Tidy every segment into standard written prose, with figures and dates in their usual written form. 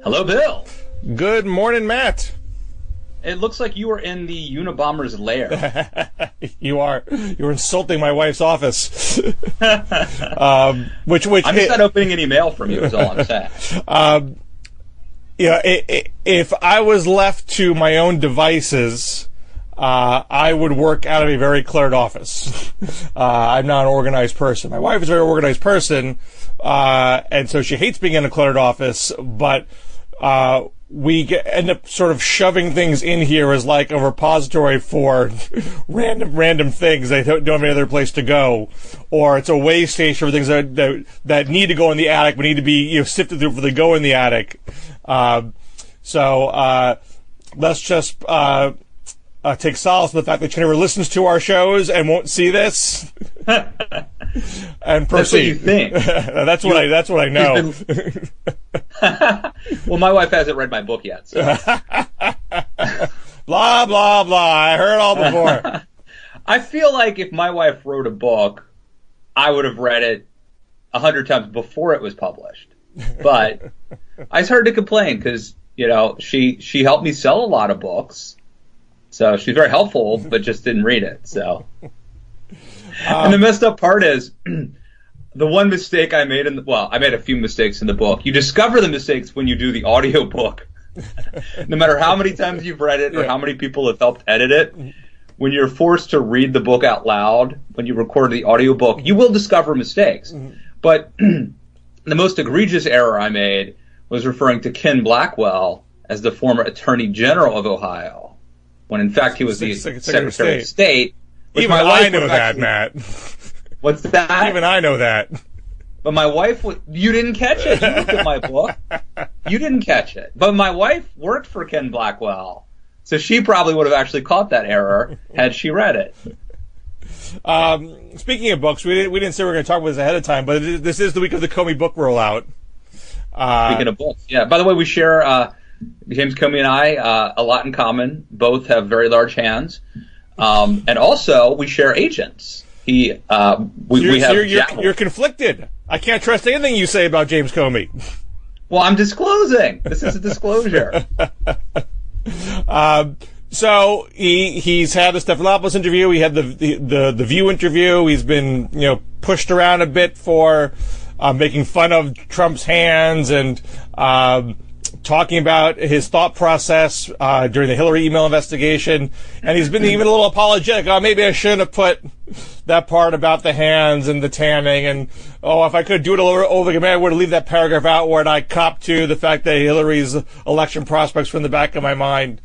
Hello, Bill. Good morning, Matt. It looks like you were in the Unabomber's lair. You're insulting my wife's office. Which I'm just not opening any mail from you, is all I'm saying. If I was left to my own devices, I would work out of a very cluttered office. I'm not an organized person. My wife is a very organized person, and so she hates being in a cluttered office, but we end up sort of shoving things in here as like a repository for random things that don't have any other place to go, or it's a way station for things that need to go in the attic but need to be sifted through before they go in the attic. So let's just take solace in the fact that she never listens to our shows and won't see this. And proceed. That's what you think. That's what I know. Well, my wife hasn't read my book yet. So. Blah, blah, blah. I heard it all before. I feel like if my wife wrote a book, I would have read it 100 times before it was published. But I started to complain because, she helped me sell a lot of books. So she's very helpful, but just didn't read it. So, and the messed up part is the one mistake I made I made a few mistakes in the book. You discover the mistakes when you do the audio book. No matter how many times you've read it or how many people have helped edit it, when you're forced to read the book out loud, when you record the audio book, you will discover mistakes. Mm-hmm. But the most egregious error I made was referring to Ken Blackwell as the former Attorney General of Ohio, when in fact he was the Secretary of State. Even I know that, Matt. What's that? Even I know that. But my wife, you didn't catch it. You looked at my book. You didn't catch it. But my wife worked for Ken Blackwell, so she probably would have actually caught that error had she read it. Speaking of books, we didn't say we were going to talk about this ahead of time, but this is the week of the Comey book rollout. Speaking of books, yeah. By the way, we share James Comey and I a lot in common. Both have very large hands, and also we share agents. We have. You're conflicted. I can't trust anything you say about James Comey. Well, I'm disclosing. This is a disclosure. So he's had the Stephanopoulos interview. He had the View interview. He's been pushed around a bit for making fun of Trump's hands and talking about his thought process during the Hillary email investigation. And he's been even a little apologetic. Oh, maybe I shouldn't have put that part about the hands and the tanning. And, if I could do it over again, I would leave that paragraph out where I cop to the fact that Hillary's election prospects were in the back of my mind.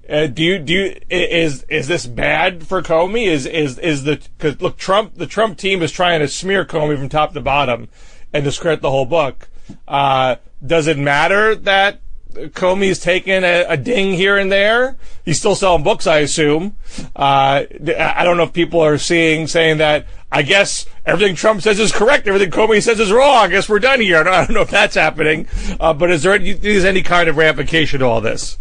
Is this bad for Comey? Because look, the Trump team is trying to smear Comey from top to bottom and discredit the whole book. Does it matter that Comey's taken a ding here and there? He's still selling books, I assume. I don't know if people are saying that, I guess everything Trump says is correct, everything Comey says is wrong. I guess we're done here. I don't know if that's happening. But is there any kind of ramification to all this?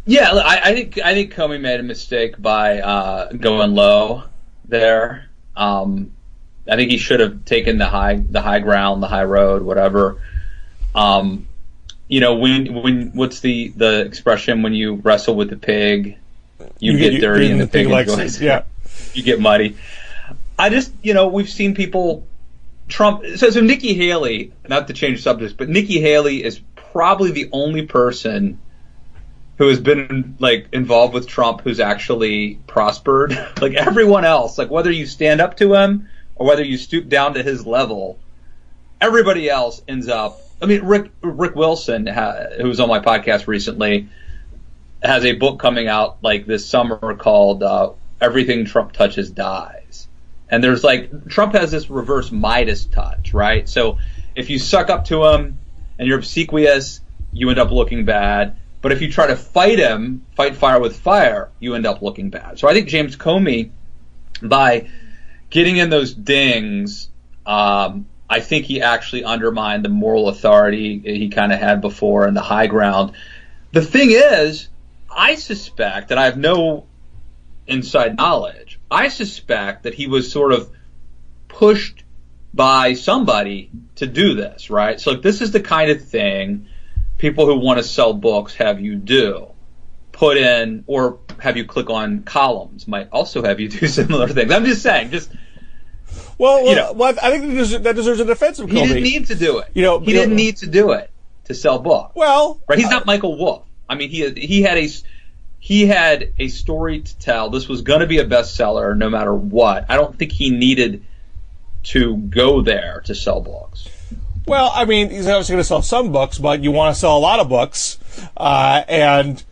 Yeah, I think Comey made a mistake by going low there. I think he should have taken the high ground, the high road, whatever. When what's the expression, when you wrestle with the pig, you get dirty and the pig enjoys it. Yeah. You get muddy. I just, we've seen people, Trump, so Nikki Haley, not to change subjects, but Nikki Haley is probably the only person who has been involved with Trump who's actually prospered. Everyone else, whether you stand up to him or whether you stoop down to his level, everybody else ends up. I mean, Rick Wilson, who was on my podcast recently, has a book coming out this summer called "Everything Trump Touches Dies," and there's Trump has this reverse Midas touch, right? So if you suck up to him and you're obsequious, you end up looking bad. But if you try to fight him, fight fire with fire, you end up looking bad. So I think James Comey, by getting in those dings, I think he actually undermined the moral authority he kind of had before and the high ground. The thing is, I suspect, and I have no inside knowledge, I suspect that he was sort of pushed by somebody to do this, right? So this is the kind of thing people who want to sell books have you do. Put in, or have you click on columns, might also have you do similar things. I'm just saying, Well, I think that deserves a defense of Comey. He didn't need to do it. He didn't need to do it to sell books. Well, right? He's not Michael Wolff. I mean, he had a story to tell. This was going to be a bestseller no matter what. I don't think he needed to go there to sell books. Well, I mean, he's obviously going to sell some books, but you want to sell a lot of books, and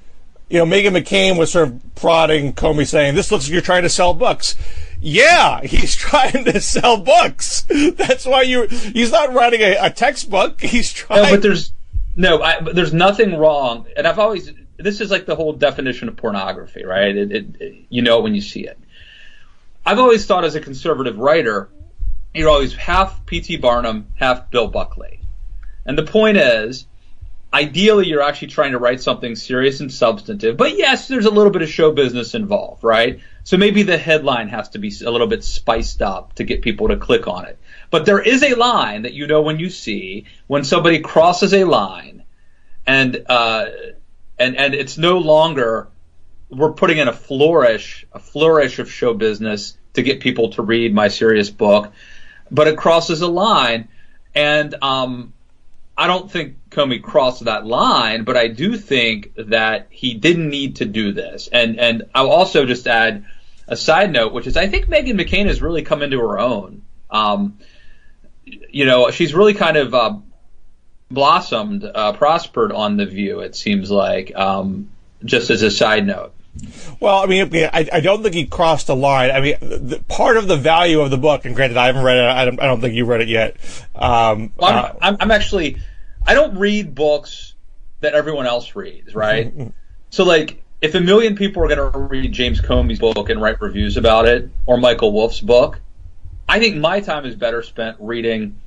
Meghan McCain was sort of prodding Comey, saying, "This looks like you're trying to sell books." Yeah, he's trying to sell books. That's why he's not writing a textbook. He's trying. But there's nothing wrong. And this is like the whole definition of pornography, right? You know it when you see it. I've always thought as a conservative writer, you're always half P.T. Barnum, half Bill Buckley. And the point is, ideally, you're actually trying to write something serious and substantive. But yes, there's a little bit of show business involved, right? So maybe the headline has to be a little bit spiced up to get people to click on it. But there is a line that you know when you see, when somebody crosses a line, and it's no longer, we're putting in a flourish of show business to get people to read my serious book, but it crosses a line, and I don't think Comey crossed that line, but I do think that he didn't need to do this. And I'll also just add a side note, which is I think Meghan McCain has really come into her own. She's really kind of blossomed, prospered on The View, it seems like, just as a side note. Well, I mean, I don't think he crossed a line. I mean, part of the value of the book, and granted, I haven't read it. I don't think you read it yet. I'm actually, I don't read books that everyone else reads, right? So, like, if 1 million people are going to read James Comey's book and write reviews about it, or Michael Wolff's book, I think my time is better spent reading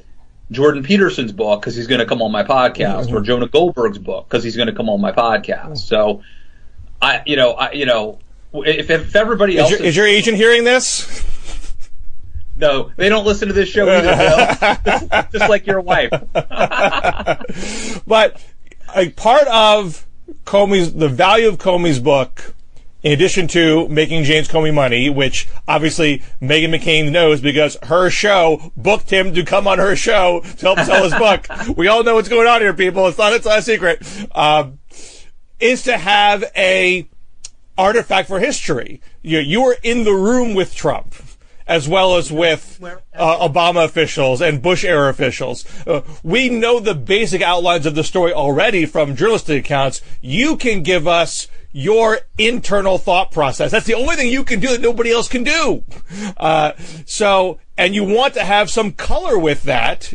Jordan Peterson's book because he's going to come on my podcast, or Jonah Goldberg's book because he's going to come on my podcast. So, if everybody else is your agent hearing this? No, they don't listen to this show either, Bill. Just like your wife. But a part of the value of Comey's book, in addition to making James Comey money, which obviously Meghan McCain knows because her show booked him to come on her show to help sell his book. We all know what's going on here, people. It's not a secret. Is to have a artifact for history. You were in the room with Trump, as well as with Obama officials and Bush era officials. We know the basic outlines of the story already from journalistic accounts. You can give us your internal thought process. That's the only thing you can do that nobody else can do. And you want to have some color with that,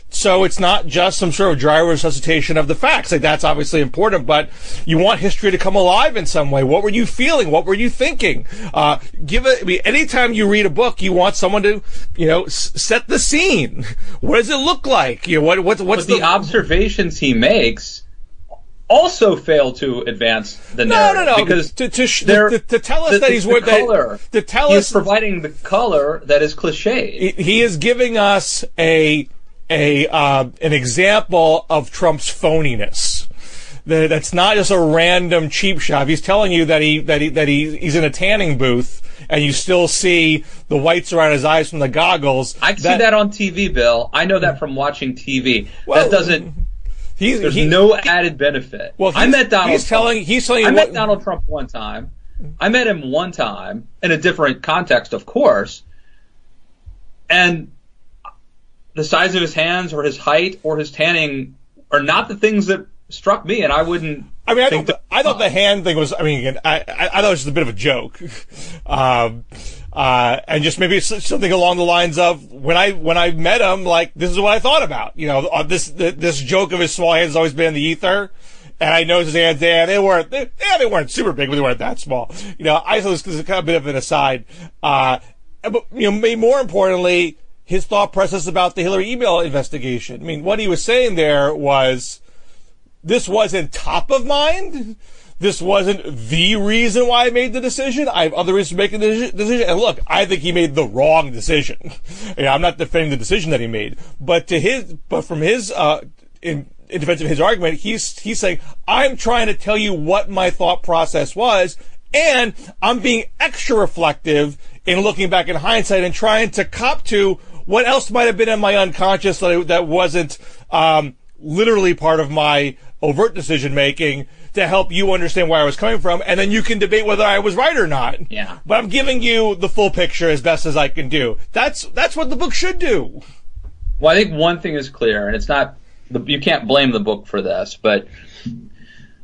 so it's not just some sort of dry resuscitation of the facts. Like, that's obviously important, but you want history to come alive in some way. What were you feeling? What were you thinking? Anytime you read a book, you want someone to, set the scene. What does it look like? What's the observations he makes also fail to advance the narrative. No. Because to tell us that he's worth color. To tell us, he's providing the color that is cliched. He is giving us an example of Trump's phoniness. That's not just a random cheap shot. He's telling you that he's in a tanning booth, and you still see the whites around his eyes from the goggles. I see that on TV, Bill. I know that from watching TV. Well, that doesn't. There's no added benefit. Well, I met Donald Trump. I met Donald Trump one time. I met him one time in a different context, of course. And the size of his hands, or his height, or his tanning are not the things that struck me, and I wouldn't. I mean, I thought the hand thing was. I mean, I thought it was just a bit of a joke, and just maybe something along the lines of when I met him, like, this is what I thought about. This joke of his small hands has always been in the ether, and I noticed his hands. They weren't super big, but they weren't that small. I thought this was kind of a bit of an aside. But maybe more importantly, his thought process about the Hillary email investigation. I mean, what he was saying there was, this wasn't top of mind, this wasn't the reason why I made the decision. I have other reasons to make the decision. And look, I think he made the wrong decision. I'm not defending the decision that he made, but from his in defense of his argument, he's saying, I'm trying to tell you what my thought process was, and I'm being extra reflective in looking back in hindsight and trying to cop to what else might have been in my unconscious that wasn't literally part of my overt decision making, to help you understand where I was coming from, and then you can debate whether I was right or not. Yeah. But I'm giving you the full picture as best as I can do. That's what the book should do. Well, I think one thing is clear, and it's not, you can't blame the book for this, but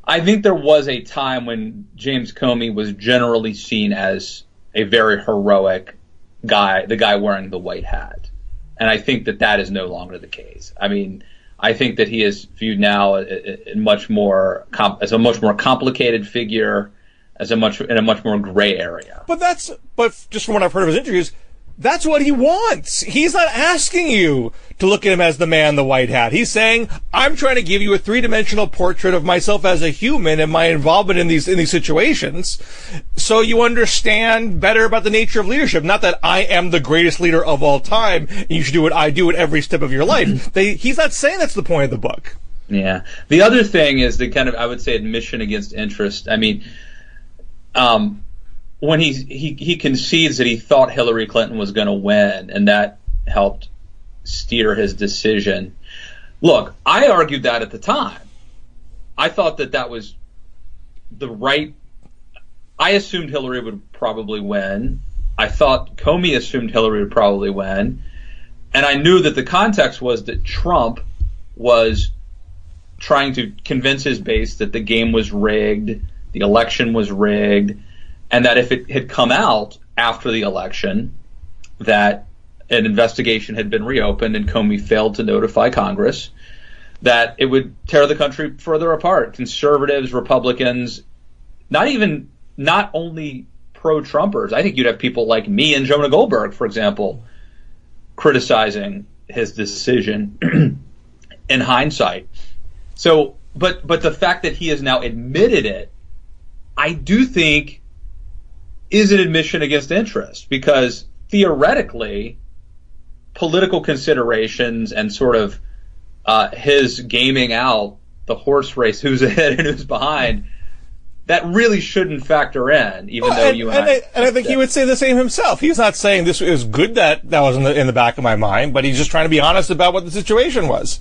I think there was a time when James Comey was generally seen as a very heroic guy, the guy wearing the white hat. And I think that is no longer the case. I mean, I think that he is viewed now as a much more complicated figure, in a much more gray area. But just from what I've heard of his interviews, that's what he wants. He's not asking you to look at him as the man in the white hat. He's saying, I'm trying to give you a three-dimensional portrait of myself as a human and my involvement in these situations, so you understand better about the nature of leadership. Not that I am the greatest leader of all time, and you should do what I do at every step of your life. He's not saying that's the point of the book. Yeah. The other thing is the kind of, I would say, admission against interest. I mean, when he concedes that he thought Hillary Clinton was going to win, and that helped steer his decision. Look, I argued that at the time. I thought that was the right. I assumed Hillary would probably win. I thought Comey assumed Hillary would probably win. And I knew that the context was that Trump was trying to convince his base that the game was rigged, the election was rigged, and that if it had come out after the election that an investigation had been reopened and Comey failed to notify Congress, that it would tear the country further apart. Conservatives, Republicans, not only pro-Trumpers. I think you'd have people like me and Jonah Goldberg, for example, criticizing his decision in hindsight. So, but the fact that he has now admitted it, I do think is an admission against interest, because theoretically, political considerations and sort of his gaming out the horse race, who's ahead and who's behind, that really shouldn't factor in, even though you and I think he would say the same himself. He's not saying this is good that was in the back of my mind, but he's just trying to be honest about what the situation was.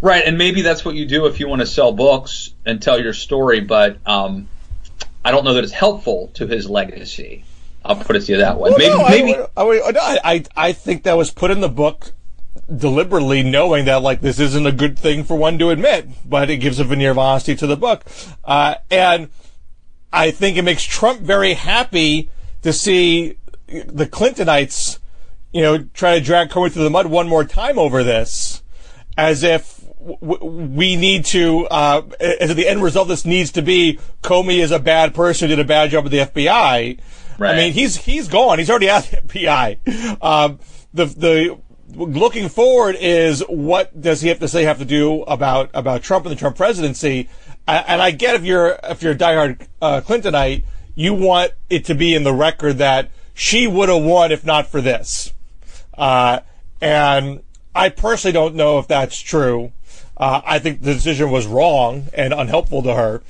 Right, and maybe that's what you do if you want to sell books and tell your story, but I don't know that it's helpful to his legacy. I'll put it to you that way. Well, I think that was put in the book deliberately, knowing that this isn't a good thing for one to admit, but it gives a veneer of honesty to the book. And I think it makes Trump very happy to see the Clintonites, try to drag Cohen through the mud one more time over this, as if we need to, as if the end result of this needs to be Comey is a bad person who did a bad job with the FBI. Right. I mean, he's gone. He's already at the FBI. The looking forward is, what does he have to do about Trump and the Trump presidency? And I get if you're a diehard Clintonite, you want it to be in the record that she would have won if not for this. And I personally don't know if that's true. I think the decision was wrong and unhelpful to her.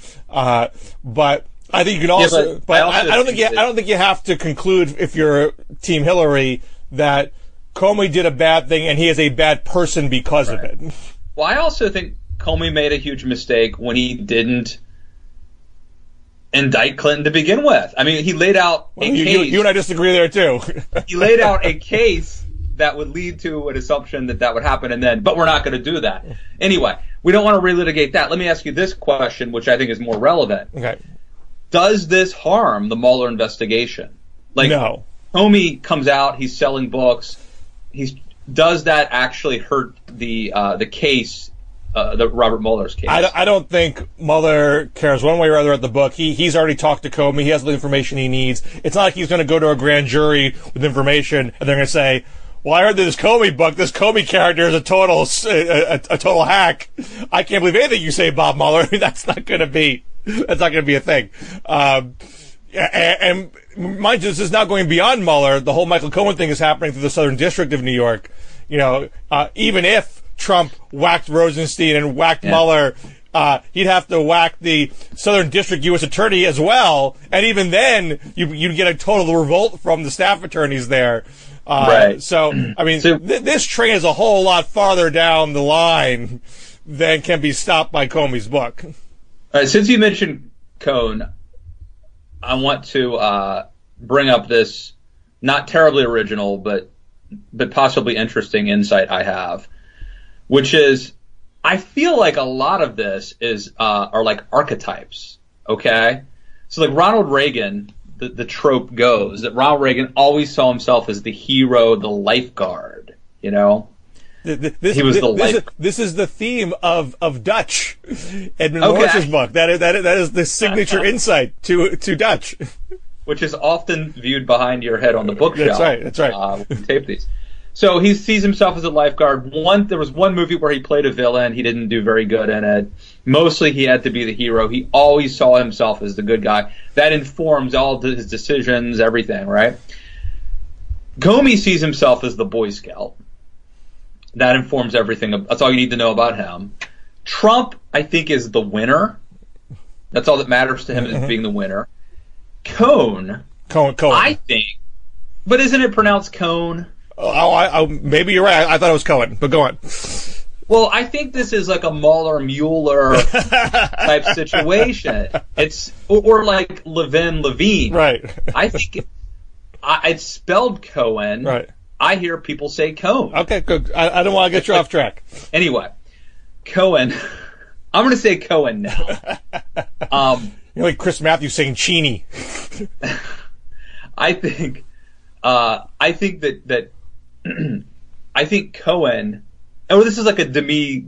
But I think you can also, I don't think you have to conclude, if you're Team Hillary, that Comey did a bad thing and he is a bad person because of it. Well, I also think Comey made a huge mistake when he didn't indict Clinton to begin with. I mean, he laid out a case. You and I disagree there too. He laid out a case that would lead to an assumption that would happen, but we're not going to do that. Anyway, we don't want to relitigate that. Let me ask you this question, which I think is more relevant. Okay. Does this harm the Mueller investigation? No. Comey comes out, he's selling books. Does that actually hurt the case, the Robert Mueller's case? I don't think Mueller cares one way or other at the book. He's already talked to Comey. He has the information he needs. It's not like he's going to go to a grand jury with information and they're going to say, well, I heard this Comey book. This Comey character is a total hack. I can't believe anything you say, Bob Mueller. That's not going to be a thing. And mind you, this is now going beyond Mueller. The whole Michael Cohen thing is happening through the Southern District of New York. Even if Trump whacked Rosenstein and whacked Mueller, he'd have to whack the Southern District U.S. Attorney as well. And even then, you'd get a total revolt from the staff attorneys there. Right. So, I mean, this train is a whole lot farther down the line than can be stopped by Comey's book. All right, since you mentioned Cohen, I want to bring up this not terribly original, but possibly interesting insight I have, which is I feel like a lot of this are like archetypes. Okay, so like Ronald Reagan, the trope goes that Ronald Reagan always saw himself as the hero, the lifeguard. He was the lifeguard. This is the theme of Dutch, Edmund Morris's book. That is the signature insight to Dutch, which is often viewed behind your head on the bookshelf. That's right. When we tape these. So he sees himself as a lifeguard. There was one movie where he played a villain. He didn't do very good in it. Mostly he had to be the hero. He always saw himself as the good guy. That informs all of his decisions, everything, right? Comey sees himself as the Boy Scout. That informs everything. That's all you need to know about him. Trump, I think, is the winner. That's all that matters to him, is being the winner. Cohen. I think. But isn't it pronounced Cohen? Maybe you're right. I thought it was Cohen, but go on. Well, I think this is like a Mueller type situation. Or like Levine. Right. I think it's spelled Cohen. Right. I hear people say Cohen. Okay, good. I don't want to get you off track. Anyway, Cohen. I'm going to say Cohen now. You're like Chris Matthews saying Cheney. I think that I think Cohen. Oh, this is like a Demi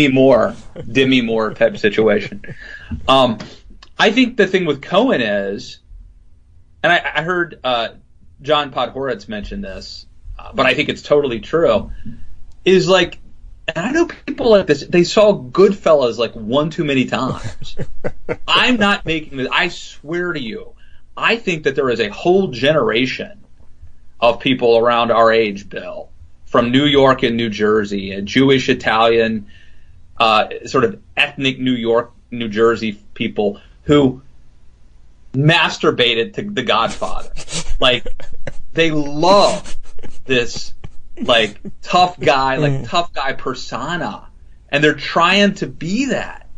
Moore type situation. I think the thing with Cohen is, and I heard John Podhoretz mention this, but I think it's totally true, is like, and I know people like this, they saw Goodfellas like one too many times. I'm not making this, I swear to you, I think that there is a whole generation of people around our age, Bill, from New York and New Jersey, and Jewish, Italian, sort of ethnic New York, New Jersey people who masturbated to The Godfather. Like, they love this, like, tough guy persona, and they're trying to be that.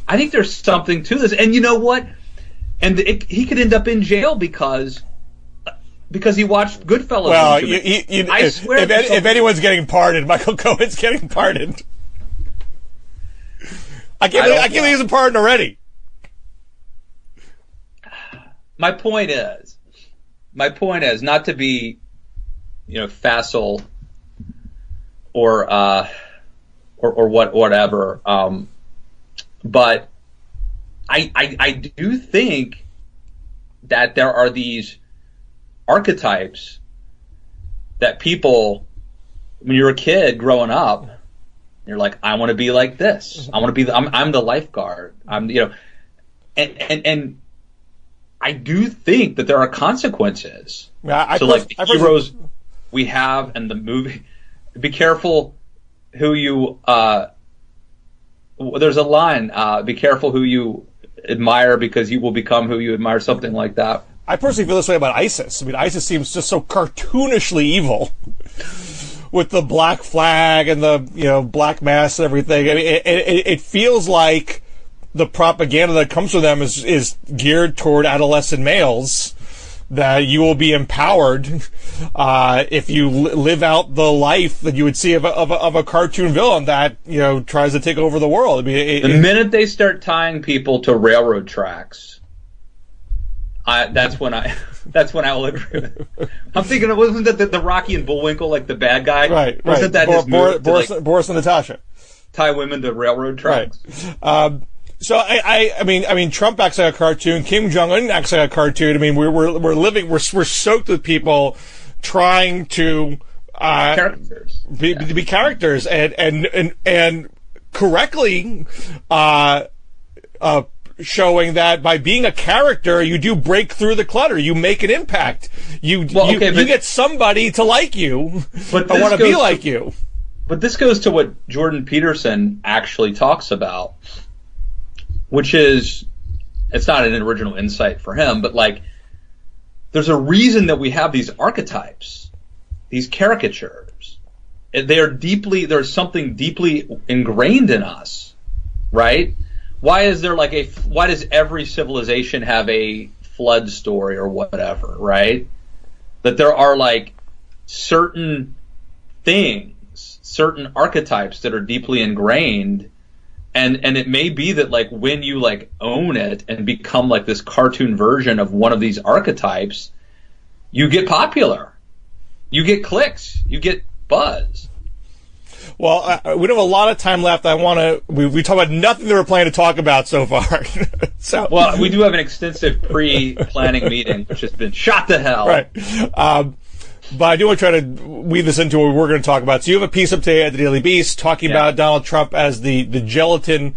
I think there's something to this, and you know what? And he could end up in jail because he watched Goodfellas. Well, I swear, if anyone's getting pardoned, Michael Cohen's getting pardoned. I can't believe he's pardoned already. My point is not to be, facile or whatever. But I do think that there are these archetypes that people, when you're a kid growing up, you're like, I want to be like this. I want to be. I'm the lifeguard. and I do think that there are consequences. Yeah, the heroes we have in the movie. Be careful who you. There's a line. Be careful who you admire because you will become who you admire. Something like that. I personally feel this way about ISIS. I mean, ISIS seems just so cartoonishly evil, with the black flag and the black mass and everything. I mean, it feels like the propaganda that comes from them is geared toward adolescent males, that you will be empowered if you live out the life that you would see of a cartoon villain that tries to take over the world. I mean, the minute they start tying people to railroad tracks, that's when I will agree with it. I'm thinking, wasn't that the Rocky and Bullwinkle, like the bad guy? Right. Wasn't that his move Boris and Natasha tie women to railroad tracks? Right. So I mean, Trump acts like a cartoon. Kim Jong-un acts like a cartoon. I mean, we're soaked with people trying to characters. Be characters and correctly showing that by being a character, you do break through the clutter. You make an impact. You get somebody to like you or want to be like you. But this goes to what Jordan Peterson actually talks about, which is, it's not an original insight for him, but like, there's a reason that we have these archetypes, these caricatures. There's something deeply ingrained in us, right? Why does every civilization have a flood story or whatever, right? That there are like certain things, certain archetypes that are deeply ingrained, and it may be that like when you like own it and become like this cartoon version of one of these archetypes, you get popular, you get clicks, you get buzz. Well, we don't have a lot of time left. We talk about nothing that we're planning to talk about so far. Well, we do have an extensive pre-planning meeting, which has been shot to hell. Right. But I do want to try to weave this into what we're going to talk about. So you have a piece up today at the Daily Beast talking about Donald Trump as the gelatin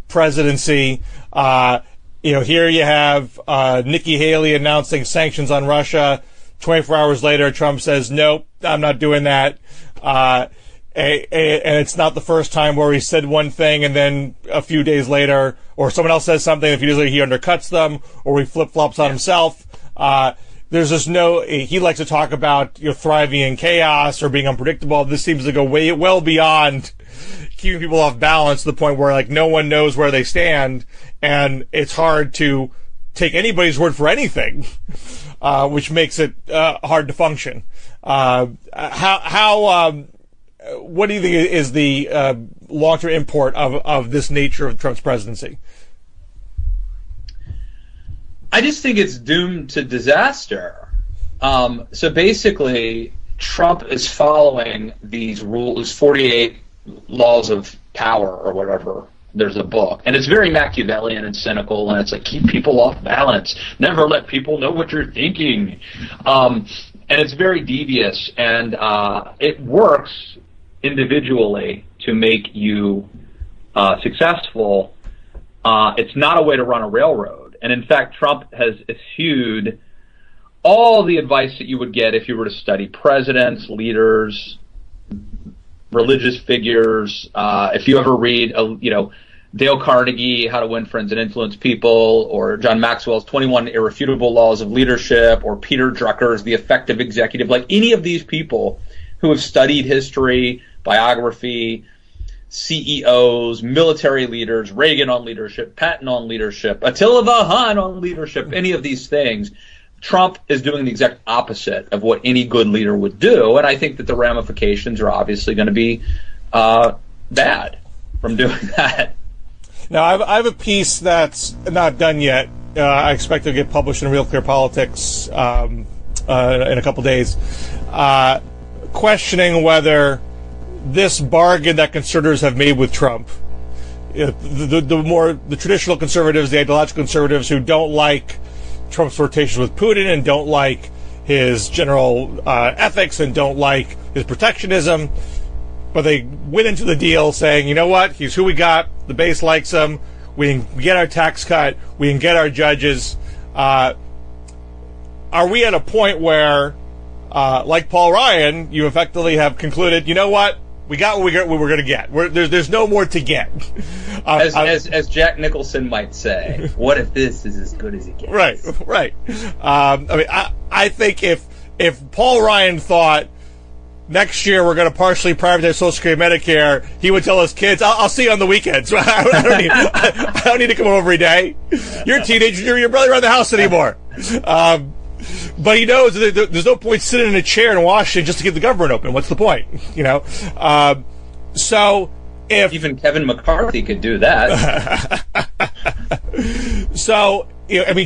presidency. Here you have Nikki Haley announcing sanctions on Russia. 24 hours later, Trump says, nope, I'm not doing that. And it's not the first time where he said one thing and then a few days later, or someone else says something, a few days later he undercuts them, or he flip-flops on himself. There's just he likes to talk about thriving in chaos or being unpredictable. This seems to go well beyond keeping people off balance to the point where like no one knows where they stand, and it's hard to take anybody's word for anything, which makes it hard to function. What do you think is the long-term import of this nature of Trump's presidency? I just think it's doomed to disaster. So basically, Trump is following these rules, 48 laws of power or whatever. There's a book, and it's very Machiavellian and cynical, and it's like, keep people off balance, never let people know what you're thinking. And it's very devious, and it works individually to make you successful. It's not a way to run a railroad. And in fact, Trump has eschewed all the advice that you would get if you were to study presidents, leaders, religious figures. If you ever read, Dale Carnegie, How to Win Friends and Influence People, or John Maxwell's 21 Irrefutable Laws of Leadership, or Peter Drucker's The Effective Executive, like any of these people who have studied history, biography, CEOs, military leaders, Reagan on leadership, Patton on leadership, Attila the Hun on leadership, any of these things, Trump is doing the exact opposite of what any good leader would do, and I think that the ramifications are obviously going to be bad from doing that. Now, I have a piece that's not done yet. I expect to get published in Real Clear Politics in a couple days, questioning whether this bargain that conservatives have made with Trump, the traditional conservatives, the ideological conservatives who don't like Trump's flirtations with Putin and don't like his general ethics and don't like his protectionism, but they went into the deal saying, you know what, he's who we got, the base likes him, we can get our tax cut, we can get our judges. Are we at a point where, like Paul Ryan, you effectively have concluded, you know what, we got what we were going to get. There's no more to get. As Jack Nicholson might say, what if this is as good as it gets? Right. I think if Paul Ryan thought next year we're going to partially privatize Social Security and Medicare, he would tell his kids, I'll see you on the weekends. I don't need to come over every day. You're a teenager. You're barely around the house anymore. But he knows that there's no point sitting in a chair in Washington just to keep the government open. What's the point? So if even Kevin McCarthy could do that. So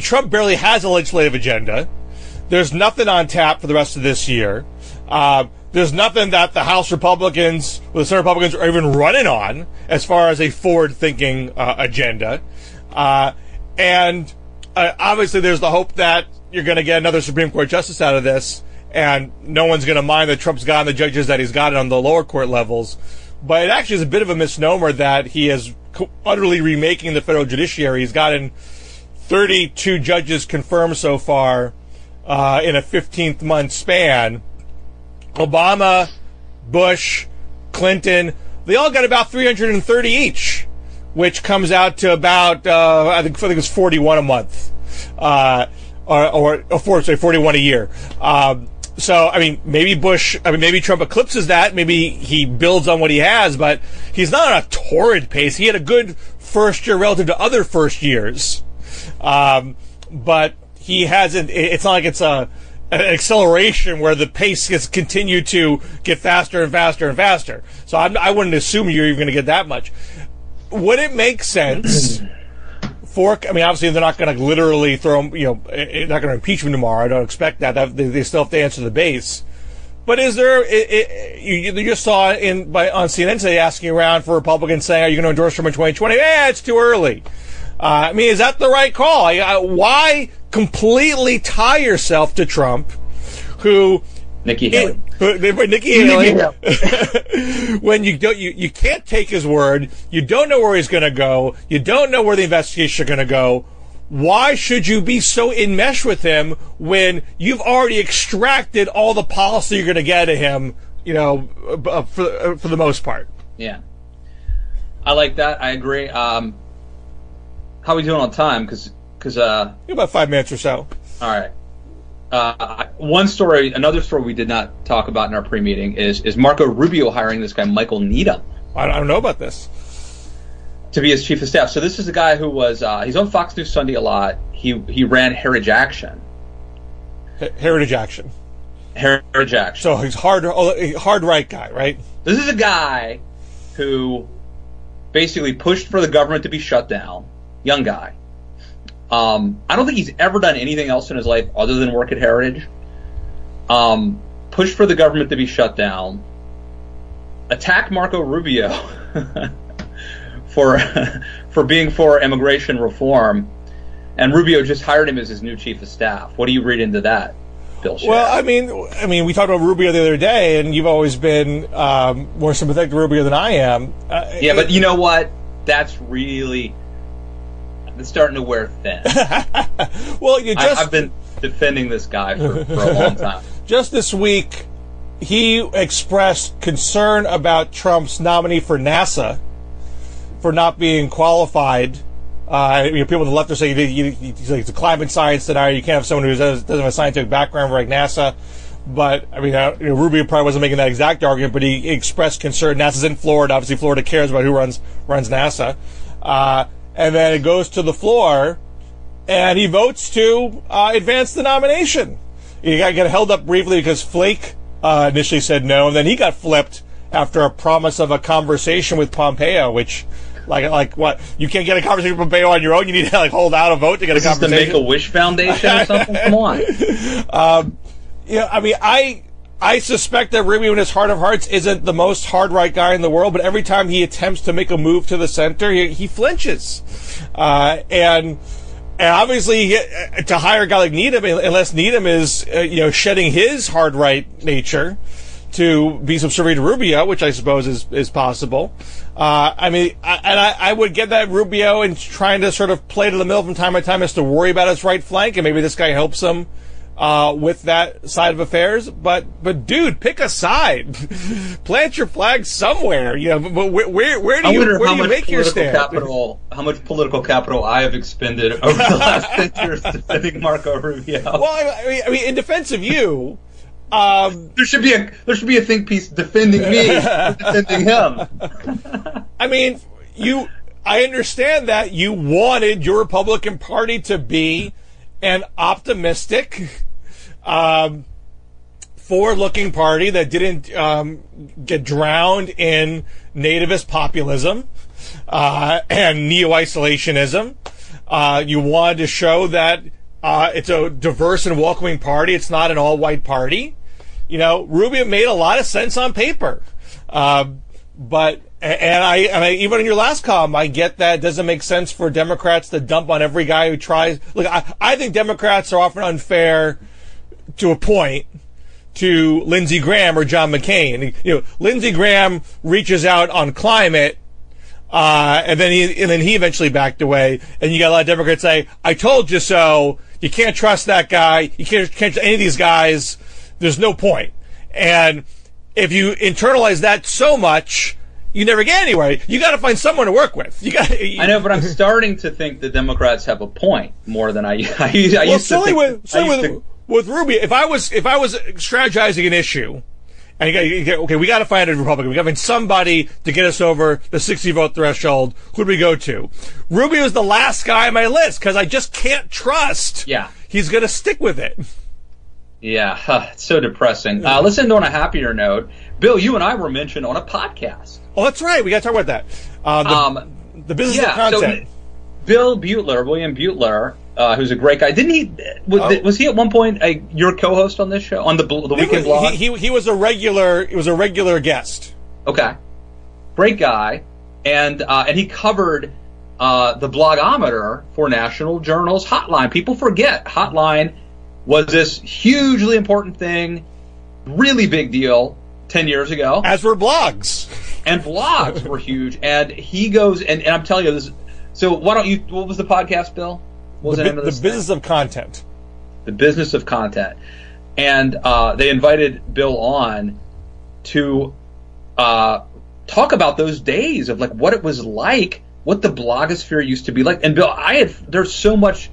Trump barely has a legislative agenda. There's nothing on tap for the rest of this year. There's nothing that the House Republicans or the Senate Republicans are even running on as far as a forward-thinking agenda. And obviously there's the hope that you're going to get another Supreme Court justice out of this. and no one's going to mind that Trump's gotten the judges that he's gotten on the lower court levels. But it actually is a bit of a misnomer that he is utterly remaking the federal judiciary. He's gotten 32 judges confirmed so far in a 15-month span. Obama, Bush, Clinton, they all got about 330 each, which comes out to about, I think it's 41 a month, or 41 a year. So, I mean, maybe Trump eclipses that. Maybe he builds on what he has, but he's not on a torrid pace. He had a good first year relative to other first years. But he hasn't, it's not like it's an acceleration where the pace has continued to get faster and faster and faster. So I wouldn't assume you're even going to get that much. Would it make sense obviously they're not going to literally throw him, they're not going to impeach him tomorrow. I don't expect that. They still have to answer the base. But is there, you just saw on CNN today asking around for Republicans saying, are you going to endorse Trump in 2020? It's too early. Is that the right call? Why completely tie yourself to Trump, who Nikki Haley. When you can't take his word, you don't know where he's going to go, you don't know where the investigations are going to go. Why should you be so enmeshed with him when you've already extracted all the policy you're going to get at him? For the most part. Yeah, I like that. I agree. How are we doing on time? Because about 5 minutes or so. All right. Another story we did not talk about in our pre-meeting is Marco Rubio hiring this guy Michael Needham. I don't know about this. To be his chief of staff. So this is a guy who was he's on Fox News Sunday a lot. He ran Heritage Action. Heritage Action. So he's hard right guy, right? This is a guy who basically pushed for the government to be shut down. Young guy. I don't think he's ever done anything else in his life other than work at Heritage. Pushed for the government to be shut down. Attacked Marco Rubio for being for immigration reform, and Rubio just hired him as his new chief of staff. What do you read into that, Bill Scher? Well, I mean, we talked about Rubio the other day, and you've always been more sympathetic to Rubio than I am. But you know what? That's really. It's starting to wear thin. Well, I've been defending this guy for a long time. Just this week, he expressed concern about Trump's nominee for NASA for not being qualified. People on the left are saying it's a climate science scenario. You can't have someone who doesn't have a scientific background for like NASA. But Rubio probably wasn't making that exact argument, but he expressed concern. NASA's in Florida. Obviously, Florida cares about who runs NASA. And then it goes to the floor, and he votes to advance the nomination. He got held up briefly because Flake initially said no, and then he got flipped after a promise of a conversation with Pompeo, which, like what? You can't get a conversation with Pompeo on your own. You need to hold out a vote to get a conversation. Is this the Make-A-Wish Foundation or something? Come on. I suspect that Rubio in his heart of hearts isn't the most hard right guy in the world, but every time he attempts to make a move to the center, he flinches. And obviously, to hire a guy like Needham, unless Needham is shedding his hard right nature to be subservient to Rubio, which I suppose is possible. I would get that Rubio and trying to sort of play to the middle from time to time has to worry about his right flank, and maybe this guy helps him with that side of affairs, but dude, pick a side. Plant your flag somewhere. But where do you make your stand? How much political capital I have expended over the last 10 years defending Marco Rubio? Well, I mean, in defense of you, there should be a think piece defending me, defending him. I mean, I understand that you wanted your Republican Party to be an optimistic, forward-looking party that didn't get drowned in nativist populism and neo-isolationism. You wanted to show that it's a diverse and welcoming party. It's not an all-white party. Rubio made a lot of sense on paper, but I even in your last column, I get that it doesn't make sense for Democrats to dump on every guy who tries. Look, I think Democrats are often unfair to a point. to Lindsey Graham or John McCain. Lindsey Graham reaches out on climate, and then he eventually backed away. And you got a lot of Democrats say, "I told you so." You can't trust that guy. You can't trust any of these guys. There's no point. And if you internalize that so much, you never get anywhere. You got to find someone to work with. I know, but I'm starting to think the Democrats have a point more than I used to think. With Rubio, if I was strategizing an issue, and okay, we got to find a Republican. We got to find somebody to get us over the 60 vote threshold. Who do we go to? Rubio is the last guy on my list because I just can't trust. Yeah, he's going to stick with it. Yeah, it's so depressing. Let's end on a happier note. Bill, you and I were mentioned on a podcast. Oh, that's right. We got to talk about that. The business of content. So Bill Butler, William Butler, who's a great guy. Didn't he? Was he at one point your co-host on this show on the Weekend Blog? He was a regular. It was a regular guest. Okay, great guy, and he covered the blogometer for National Journal's Hotline. People forget Hotline was this hugely important thing, really big deal 10 years ago. As were blogs. And blogs were huge. And he goes, and I'm telling you this. So why don't you? What was the podcast, Bill? What was the name of this? The Business of Content. The Business of Content. And they invited Bill on to talk about those days of like what it was like, what the blogosphere used to be like. And Bill, there's so much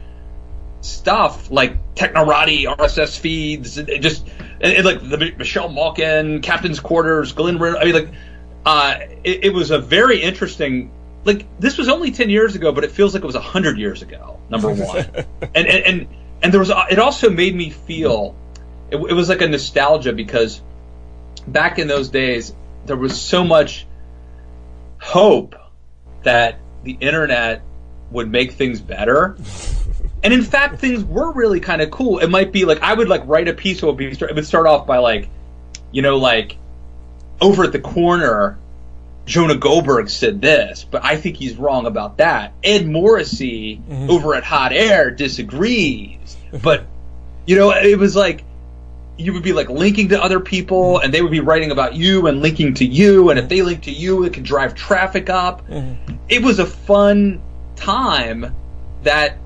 stuff like Technorati, RSS feeds, and like the Michelle Malkin, Captain's Quarters, Glenn. I mean, like it was a very interesting. Like this was only 10 years ago, but it feels like it was 100 years ago. Number one, and there was. It also made me feel. It was like a nostalgia because back in those days there was so much hope that the internet would make things better. And in fact, things were really kind of cool. It might be like I would like write a piece. It would start off by like, like over at the corner, Jonah Goldberg said this, but I think he's wrong about that. Ed Morrissey over at Hot Air disagrees, but it was like you would be like linking to other people, and they would be writing about you and linking to you, and if they link to you, it could drive traffic up. It was a fun time that.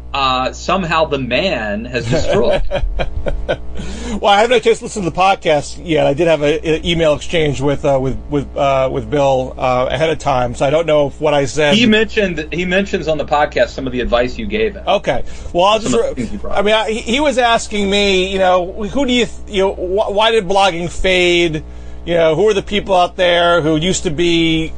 Somehow the man has destroyed. Well, I haven't had a chance to listen to the podcast yet. I did have an email exchange with Bill ahead of time, so I don't know if what I said. He mentions on the podcast some of the advice you gave him. Okay, well, I'll just. He was asking me, who do why did blogging fade? Who are the people out there who used to be,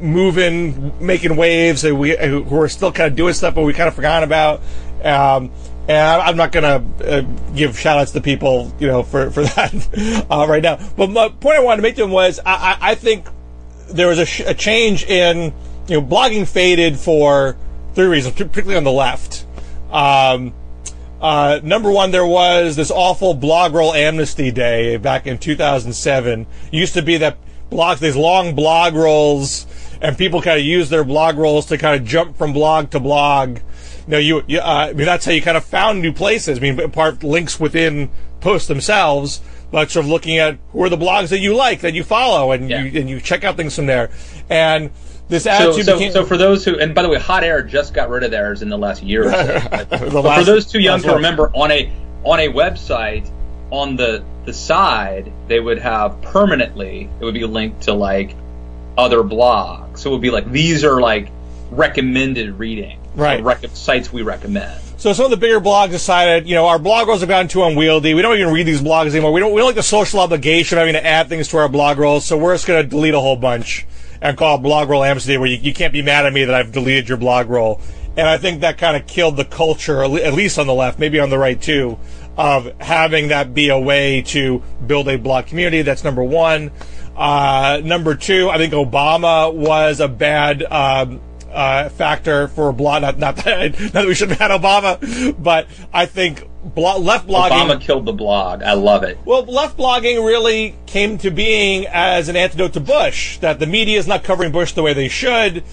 moving, making waves, who are still kind of doing stuff, but we kind of forgot about. And I'm not going to give shout-outs to people, for that right now. But my point I wanted to make to him was I think there was a change in, blogging faded for three reasons, particularly on the left. Number one, there was this awful blog roll amnesty day back in 2007. It used to be that these long blog rolls, and people kind of use their blog rolls to kind of jump from blog to blog. That's how you kind of found new places. Part links within posts themselves, but sort of looking at who are the blogs that you like, that you follow, and you check out things from there. And this attitude so for those who, and by the way, Hot Air just got rid of theirs in the last year or so. But for those too young to remember, on a website, on the side, they would have permanently, it would be linked to like other blogs. So it would be like, these are like recommended reading. Right. Sites we recommend. So some of the bigger blogs decided, our blog rolls have gotten too unwieldy. We don't even read these blogs anymore. We don't like the social obligation of having to add things to our blog rolls. So we're just going to delete a whole bunch and call it blog roll amnesty, where you can't be mad at me that I've deleted your blog roll. And I think that kind of killed the culture, at least on the left, maybe on the right too, of having that be a way to build a blog community. That's number one. Number two, I think Obama was a bad factor for blog. Not that we should have had Obama, but I think left blogging. Obama killed the blog. I love it. Well, left blogging really came to being as an antidote to Bush, that the media is not covering Bush the way they should.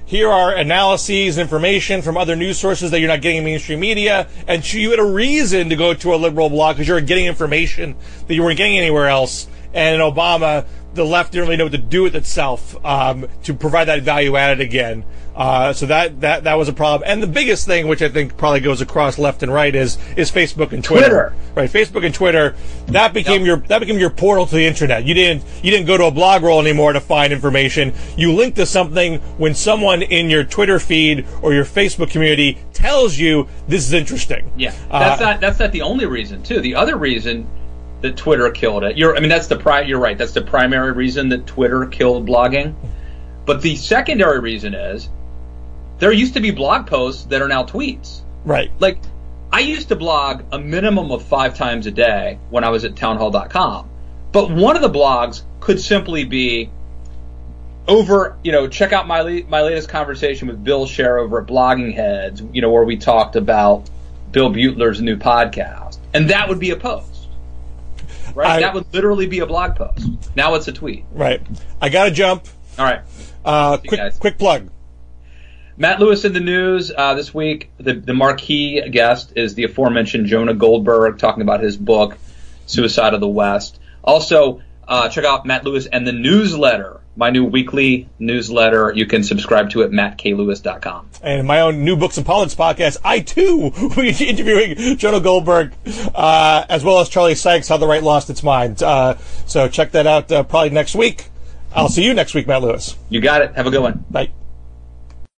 Here are analyses, information from other news sources that you're not getting in mainstream media, and you had a reason to go to a liberal blog because you were getting information that you weren't getting anywhere else. And in Obama, the left didn't really know what to do with itself to provide that value added again. So that was a problem. And the biggest thing, which I think probably goes across left and right, is Facebook and Twitter. Right, Facebook and Twitter. That became your portal to the internet. You didn't go to a blog roll anymore to find information. You linked to something when someone in your Twitter feed or your Facebook community tells you this is interesting. Yeah, that's not the only reason too. The other reason that Twitter killed it. You're right. That's the primary reason that Twitter killed blogging. But the secondary reason is there used to be blog posts that are now tweets. Right. Like, I used to blog a minimum of 5 times a day when I was at townhall.com. But one of the blogs could simply be check out my latest conversation with Bill Scher over at Blogging Heads, where we talked about Bill Butler's new podcast. And that would be a post. Right? That would literally be a blog post. Now it's a tweet. Right. I got to jump. All right. Quick plug. Matt Lewis in the news this week. The marquee guest is the aforementioned Jonah Goldberg talking about his book, Suicide of the West. Also, check out Matt Lewis and the newsletter, my new weekly newsletter. You can subscribe to it at mattkLewis.com. And my own New Books and Politics podcast, I too will be interviewing Jonah Goldberg, as well as Charlie Sykes, How the Right Lost Its Mind. So check that out probably next week. I'll see you next week, Matt Lewis. You got it. Have a good one. Bye.